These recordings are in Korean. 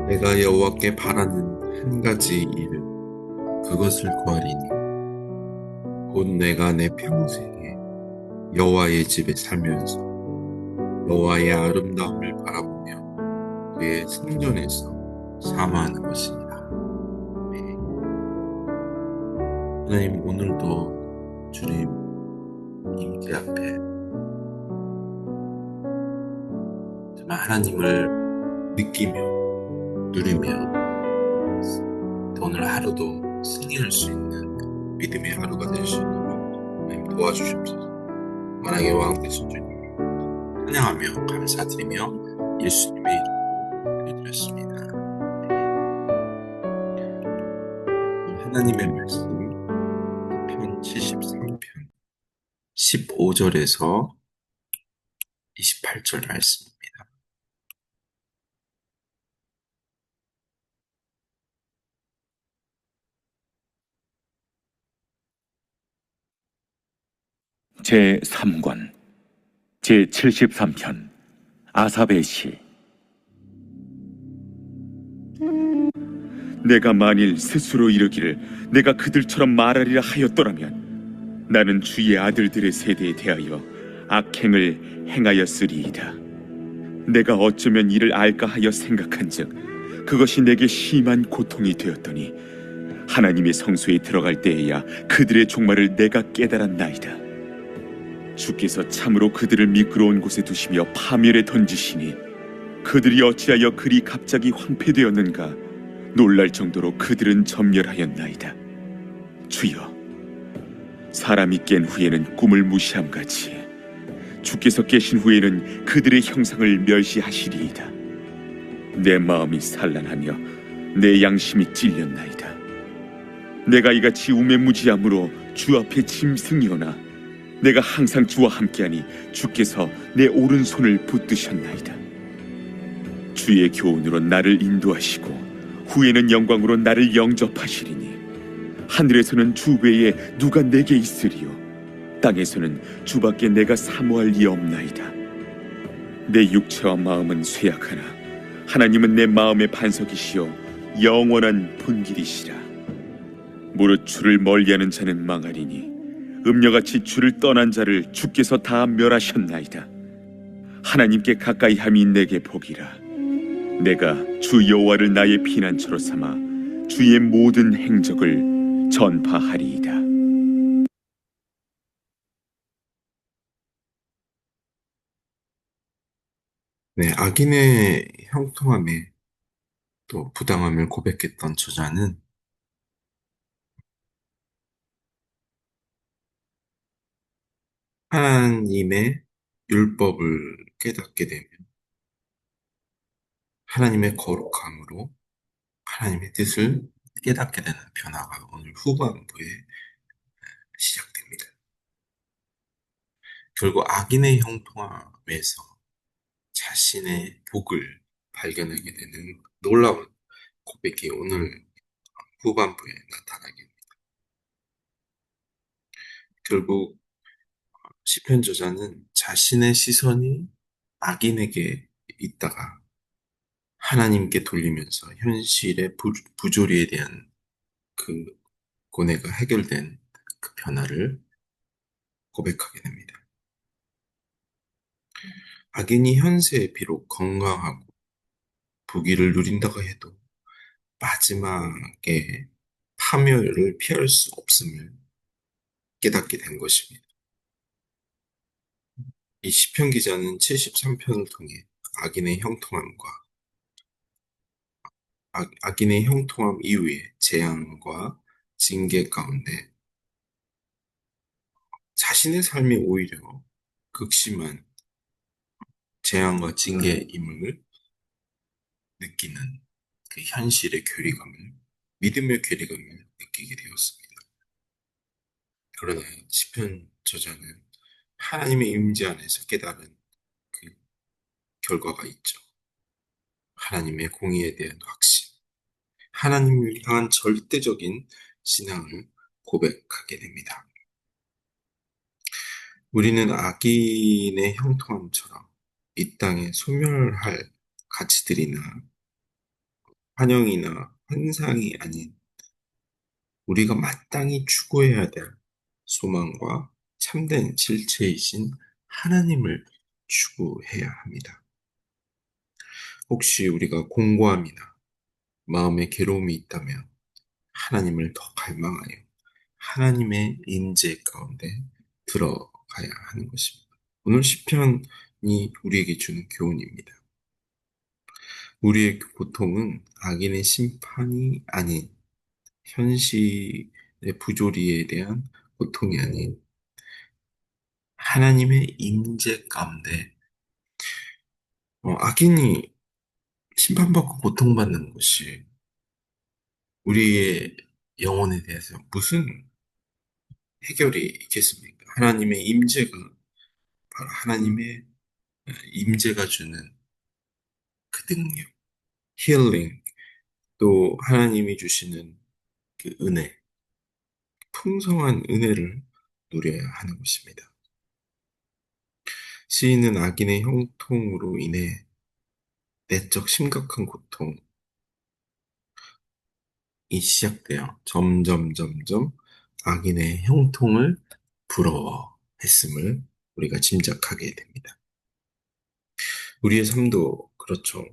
내가 여호와께 바라는 한 가지 일, 그것을 구하리니 곧 내가 내 평생에 여호와의 집에 살면서 여호와의 아름다움을 바라보며 그의 성전에서 사모하는 것이니라. 네. 하나님, 오늘도 주님 임재 앞에 정말 하나님을 느끼며 누리며 오늘 하루도 승리할 수 있는 믿음의 하루가 될 수 있도록 하나님 도와주시옵소서. 만왕의 왕 되신 주님 찬양하며 감사드리며 예수님의 이름으로 기도드렸습니다. 하나님의 말씀 편 73편 15절에서 28절 말씀입니다. 제3권 제73편 아삽의 시. 내가 만일 스스로 이르기를 내가 그들처럼 말하리라 하였더라면 나는 주의 아들들의 세대에 대하여 악행을 행하였으리이다. 내가 어쩌면 이를 알까 하여 생각한즉 그것이 내게 심한 고통이 되었더니 하나님의 성소에 들어갈 때에야 그들의 종말을 내가 깨달았나이다. 주께서 참으로 그들을 미끄러운 곳에 두시며 파멸에 던지시니 그들이 어찌하여 그리 갑자기 황폐되었는가. 놀랄 정도로 그들은 전멸하였나이다. 주여, 사람이 깬 후에는 꿈을 무시함같이 주께서 깨신 후에는 그들의 형상을 멸시하시리이다. 내 마음이 산란하며 내 양심이 찔렸나이다. 내가 이같이 우매무지함으로 주 앞에 짐승이오나 내가 항상 주와 함께하니 주께서 내 오른손을 붙드셨나이다. 주의 교훈으로 나를 인도하시고 후에는 영광으로 나를 영접하시리니 하늘에서는 주 외에 누가 내게 있으리요 땅에서는 주밖에 내가 사모할 리 없나이다. 내 육체와 마음은 쇠약하나 하나님은 내 마음의 반석이시요 영원한 분길이시라. 무릇 주를 멀리하는 자는 망하리니 음녀같이 주를 떠난 자를 주께서 다 멸하셨나이다. 하나님께 가까이함이 내게 복이라. 내가 주 여호와를 나의 피난처로 삼아 주의 모든 행적을 전파하리이다. 네, 악인의 형통함에 또 부당함을 고백했던 저자는 하나님의 율법을 깨닫게 되면 하나님의 거룩함으로 하나님의 뜻을 깨닫게 되는 변화가 오늘 후반부에 시작됩니다. 결국 악인의 형통함에서 자신의 복을 발견하게 되는 놀라운 고백이 오늘 후반부에 나타나게 됩니다. 결국 시편 저자는 자신의 시선이 악인에게 있다가 하나님께 돌리면서 현실의 부조리에 대한 그 고뇌가 해결된 그 변화를 고백하게 됩니다. 악인이 현세에 비록 건강하고 부귀를 누린다고 해도 마지막에 파멸을 피할 수 없음을 깨닫게 된 것입니다. 이 시편 기자는 73편을 통해 악인의 형통함과 악인의 형통함 이후에 재앙과 징계 가운데 자신의 삶이 오히려 극심한 재앙과 징계임을 느끼는 그 현실의 괴리감을, 믿음의 괴리감을 느끼게 되었습니다. 그러나 시편 저자는 하나님의 임재 안에서 깨달은 그 결과가 있죠. 하나님의 공의에 대한 확신, 하나님을 향한 절대적인 신앙을 고백하게 됩니다. 우리는 악인의 형통함처럼 이 땅에 소멸할 가치들이나 환영이나 환상이 아닌 우리가 마땅히 추구해야 될 소망과 참된 실체이신 하나님을 추구해야 합니다. 혹시 우리가 공고함이나 마음의 괴로움이 있다면 하나님을 더 갈망하여 하나님의 임재 가운데 들어가야 하는 것입니다. 오늘 시편이 우리에게 주는 교훈입니다. 우리의 고통은 악인의 심판이 아닌 현실의 부조리에 대한 고통이 아닌 하나님의 임재 가운데 악인이 심판받고 고통받는 것이 우리의 영혼에 대해서 무슨 해결이 있겠습니까? 하나님의 임재가 바로 하나님의 임재가 주는 그 능력, 힐링, 또 하나님이 주시는 그 은혜, 풍성한 은혜를 누려야 하는 것입니다. 시인은 악인의 형통으로 인해 내적 심각한 고통이 시작되어 점점 악인의 형통을 부러워했음을 우리가 짐작하게 됩니다. 우리의 삶도 그렇죠.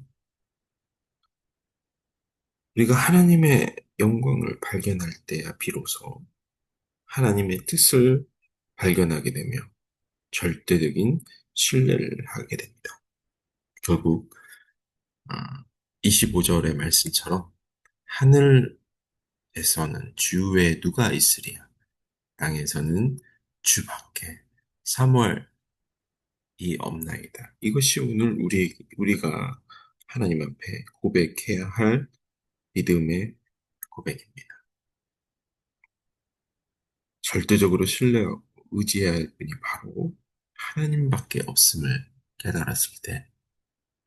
우리가 하나님의 영광을 발견할 때야 비로소 하나님의 뜻을 발견하게 되며 절대적인 신뢰를 하게 됩니다. 결국 25절의 말씀처럼 하늘에서는 주 외에 누가 있으리야 땅에서는 주밖에 사무할 이 없나이다. 이것이 오늘 우리가 하나님 앞에 고백해야 할 믿음의 고백입니다. 절대적으로 신뢰하고 의지해야 할 분이 바로 하나님밖에 없음을 깨달았을 때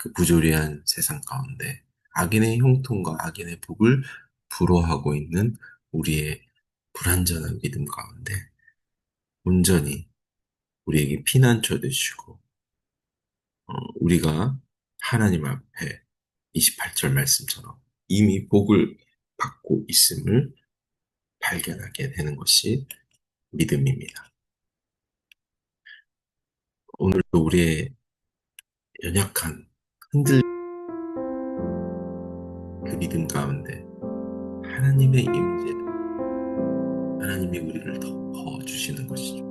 그 부조리한 세상 가운데 악인의 형통과 악인의 복을 부러워하고 있는 우리의 불완전한 믿음 가운데 온전히 우리에게 피난처 되시고 우리가 하나님 앞에 28절 말씀처럼 이미 복을 받고 있음을 발견하게 되는 것이 믿음입니다. 오늘도 우리의 연약한 흔들 그 믿음 가운데 하나님의 임재, 하나님이 우리를 덮어 주시는 것이죠.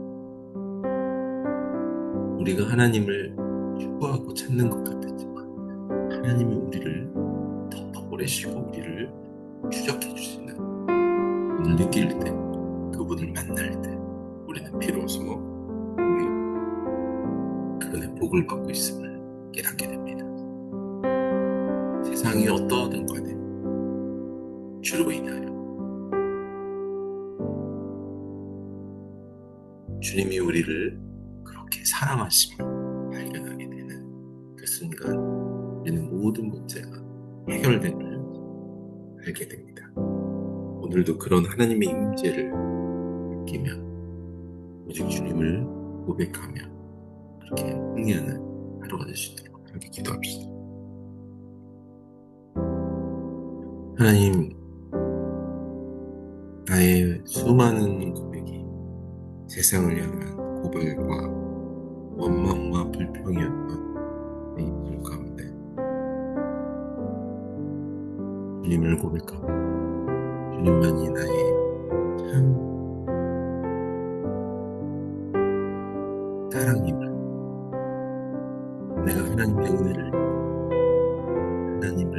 우리가 하나님을 추구하고 찾는 것 같았지만 하나님이 우리를 덮어버리시고 우리를 추적해 주시는 오늘 느낄 때, 그분을 만날 때 우리는 비로소 우리 그분의 복을 받고 있음을 깨닫게 됩니다. 세상이 어떠하든 간에 주로 인하여 주님이 우리를 그렇게 사랑하심을 발견하게 되는 그 순간 우리는 모든 문제가 해결됨을 알게 됩니다. 오늘도 그런 하나님의 임재를 느끼며 오직 주님을 고백하며 그렇게 승리하는 하루가 될 수 있도록 함께 기도합시다. 하나님, 나의 수많은 고백이 세상을 향한 고백과 원망과 불평이었던 내 인생 가운데 주님을 고백하고 주님만이 나의 참 사랑임을, 내가 하나님의 은혜를 하나님을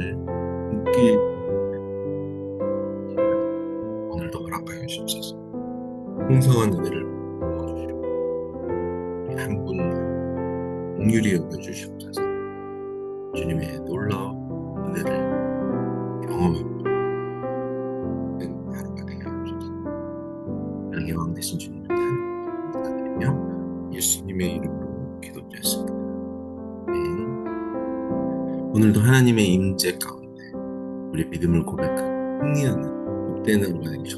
느낄 오늘도 허락하여 주옵소서. 풍성한 은혜를 부어주시고 한 분 긍휼히 여겨주시옵소서. 주님의 놀라운 은혜를 경험하고 하루가 되게 하옵소서. 영의 왕 되신 주님을 감사드리며 예수님의 이름으로 기도드렸습니다. 오늘도 하나님의 임재 가운데 우리 믿음을 고백하고 승리하는 복된 하루가 되기